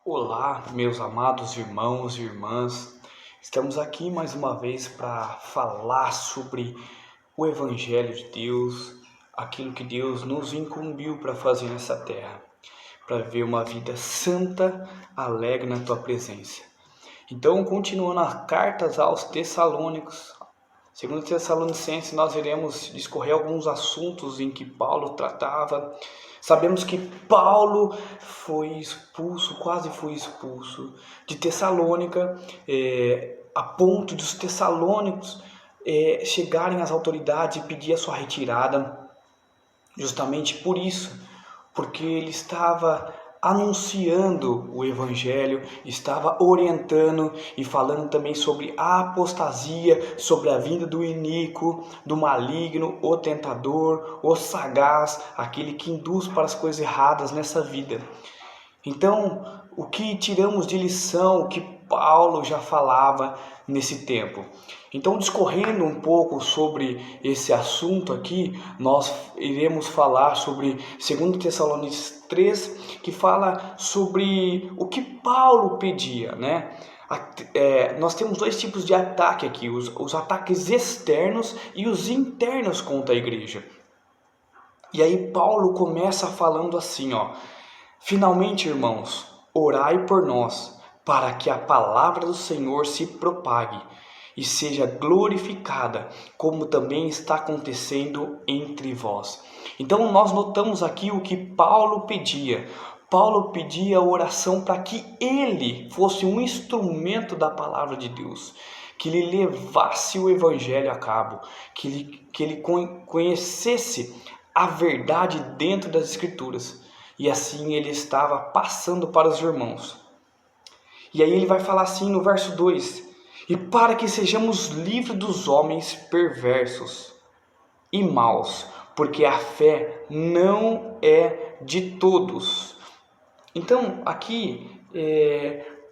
Olá, meus amados irmãos e irmãs. Estamos aqui mais uma vez para falar sobre o Evangelho de Deus, aquilo que Deus nos incumbiu para fazer nessa terra, para viver uma vida santa, alegre na tua presença. Então, continuando as cartas aos Tessalônicos, segundo Tessalonicenses, nós iremos discorrer alguns assuntos em que Paulo tratava. Sabemos que Paulo foi expulso, quase foi expulso de Tessalônica, a ponto dos tessalônicos chegarem às autoridades e pedir a sua retirada, justamente por isso, porque ele estava anunciando o Evangelho, estava orientando e falando também sobre a apostasia, sobre a vinda do iníquo, do maligno, o tentador, o sagaz, aquele que induz para as coisas erradas nessa vida. Então, o que tiramos de lição, o que Paulo já falava nesse tempo? Então, discorrendo um pouco sobre esse assunto aqui, nós iremos falar sobre 2 Tessalonicenses 3, que fala sobre o que Paulo pedia, né? Nós temos dois tipos de ataque aqui, os ataques externos e os internos contra a igreja. E aí Paulo começa falando assim, ó: finalmente, irmãos, orai por nós, para que a palavra do Senhor se propague e seja glorificada, como também está acontecendo entre vós. Então nós notamos aqui o que Paulo pedia. Paulo pedia oração para que ele fosse um instrumento da palavra de Deus, que ele levasse o evangelho a cabo, que ele conhecesse a verdade dentro das escrituras. E assim ele estava passando para os irmãos. E aí ele vai falar assim no verso 2: e para que sejamos livres dos homens perversos e maus, porque a fé não é de todos. Então aqui,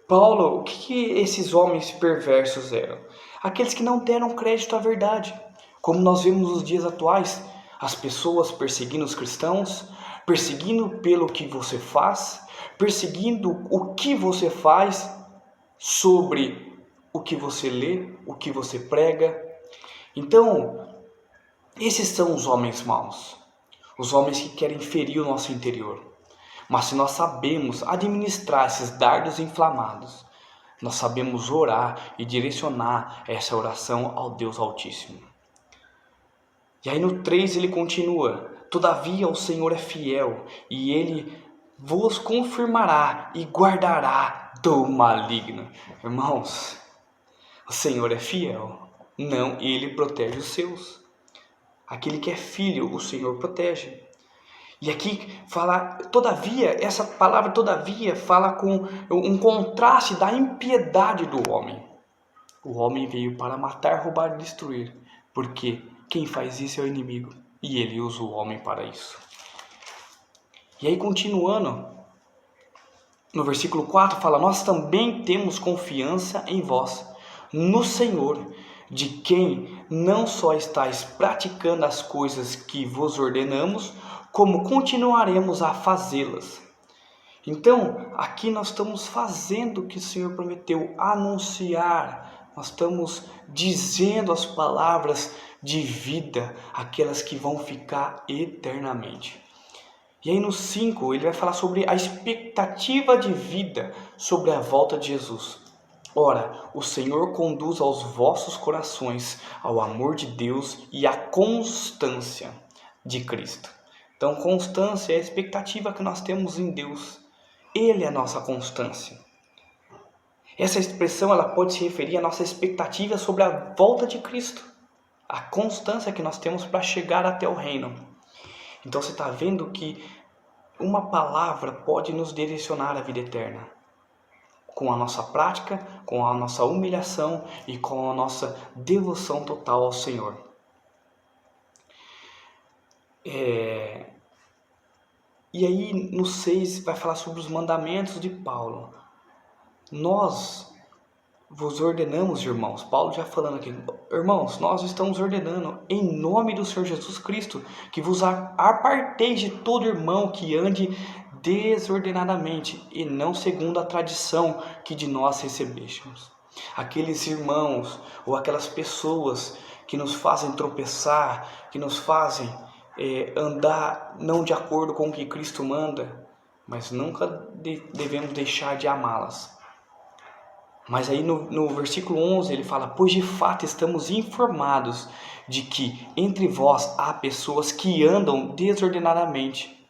Paulo, o que esses homens perversos eram? Aqueles que não deram crédito à verdade. Como nós vemos nos dias atuais, as pessoas perseguindo os cristãos, perseguindo pelo que você faz, perseguindo o que você faz, sobre o que você lê, o que você prega. Então, esses são os homens maus, os homens que querem ferir o nosso interior. Mas se nós sabemos administrar esses dardos inflamados, nós sabemos orar e direcionar essa oração ao Deus Altíssimo. E aí no 3 ele continua: todavia o Senhor é fiel, e ele vos confirmará e guardará do maligno. Irmãos, o Senhor é fiel, não, ele protege os seus. Aquele que é filho, o Senhor protege. E aqui fala, todavia, essa palavra todavia fala com um contraste da impiedade do homem. O homem veio para matar, roubar e destruir, porque quem faz isso é o inimigo, e ele usa o homem para isso. E aí continuando, no versículo 4 fala: nós também temos confiança em vós, no Senhor, de quem não só estáis praticando as coisas que vos ordenamos, como continuaremos a fazê-las. Então, aqui nós estamos fazendo o que o Senhor prometeu, anunciar. Nós estamos dizendo as palavras de vida, aquelas que vão ficar eternamente. E aí no 5 ele vai falar sobre a expectativa de vida sobre a volta de Jesus. Ora, o Senhor conduz aos vossos corações ao amor de Deus e à constância de Cristo. Então, constância é a expectativa que nós temos em Deus. Ele é a nossa constância. Essa expressão ela pode se referir à nossa expectativa sobre a volta de Cristo, a constância que nós temos para chegar até o reino. Então você está vendo que uma palavra pode nos direcionar à vida eterna, com a nossa prática, com a nossa humilhação e com a nossa devoção total ao Senhor. E aí no 6 vai falar sobre os mandamentos de Paulo. Nós vos ordenamos, irmãos, Paulo já falando aqui, irmãos, nós estamos ordenando em nome do Senhor Jesus Cristo que vos aparteis de todo irmão que ande desordenadamente e não segundo a tradição que de nós recebestes. Aqueles irmãos ou aquelas pessoas que nos fazem tropeçar, que nos fazem andar não de acordo com o que Cristo manda, mas nunca devemos deixar de amá-las. Mas aí no versículo 11 ele fala: pois de fato estamos informados de que entre vós há pessoas que andam desordenadamente,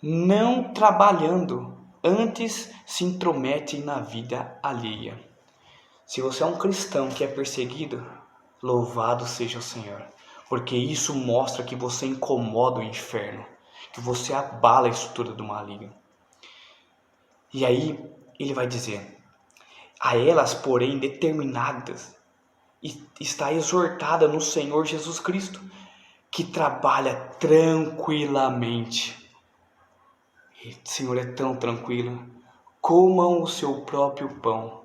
não trabalhando, antes se intrometem na vida alheia. Se você é um cristão que é perseguido, louvado seja o Senhor, porque isso mostra que você incomoda o inferno, que você abala a estrutura do maligno. E aí ele vai dizer: a elas, porém, determinadas, está exortada no Senhor Jesus Cristo, que trabalha tranquilamente. O Senhor é tão tranquilo. Comam o seu próprio pão.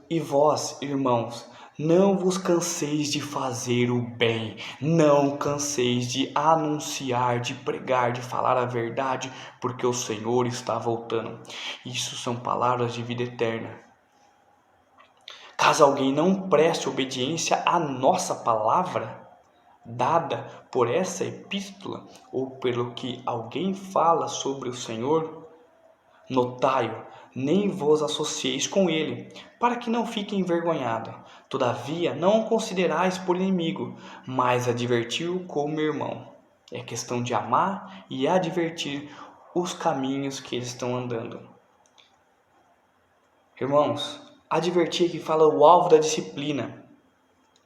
E vós, irmãos, não vos canseis de fazer o bem, não canseis de anunciar, de pregar, de falar a verdade, porque o Senhor está voltando. Isso são palavras de vida eterna. Caso alguém não preste obediência à nossa palavra, dada por essa epístola, ou pelo que alguém fala sobre o Senhor, notai-o, nem vos associeis com ele, para que não fique envergonhado. Todavia, não o considerais por inimigo, mas adverti-o como irmão. É questão de amar e advertir os caminhos que eles estão andando. Irmãos, advertir que fala o alvo da disciplina.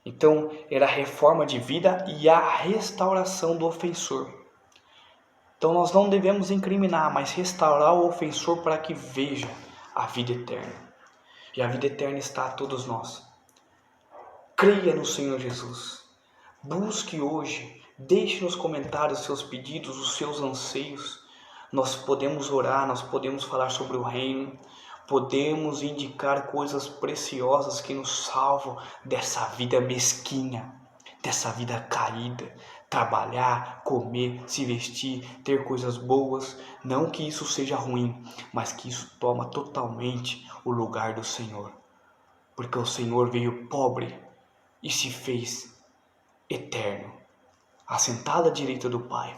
Então, era a reforma de vida e a restauração do ofensor. Então, nós não devemos incriminar, mas restaurar o ofensor para que veja a vida eterna. E a vida eterna está a todos nós. Creia no Senhor Jesus. Busque hoje. Deixe nos comentários os seus pedidos, os seus anseios. Nós podemos orar, nós podemos falar sobre o reino. Podemos indicar coisas preciosas que nos salvam dessa vida mesquinha, dessa vida caída. Trabalhar, comer, se vestir, ter coisas boas. Não que isso seja ruim, mas que isso toma totalmente o lugar do Senhor. Porque o Senhor veio pobre e se fez eterno, assentado à direita do Pai,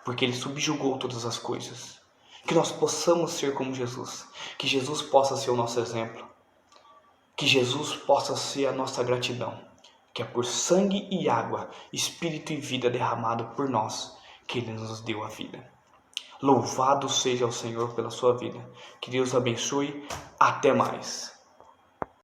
porque Ele subjugou todas as coisas. Que nós possamos ser como Jesus, que Jesus possa ser o nosso exemplo, que Jesus possa ser a nossa gratidão, que é por sangue e água, espírito e vida derramado por nós, que Ele nos deu a vida. Louvado seja o Senhor pela sua vida, que Deus abençoe, até mais.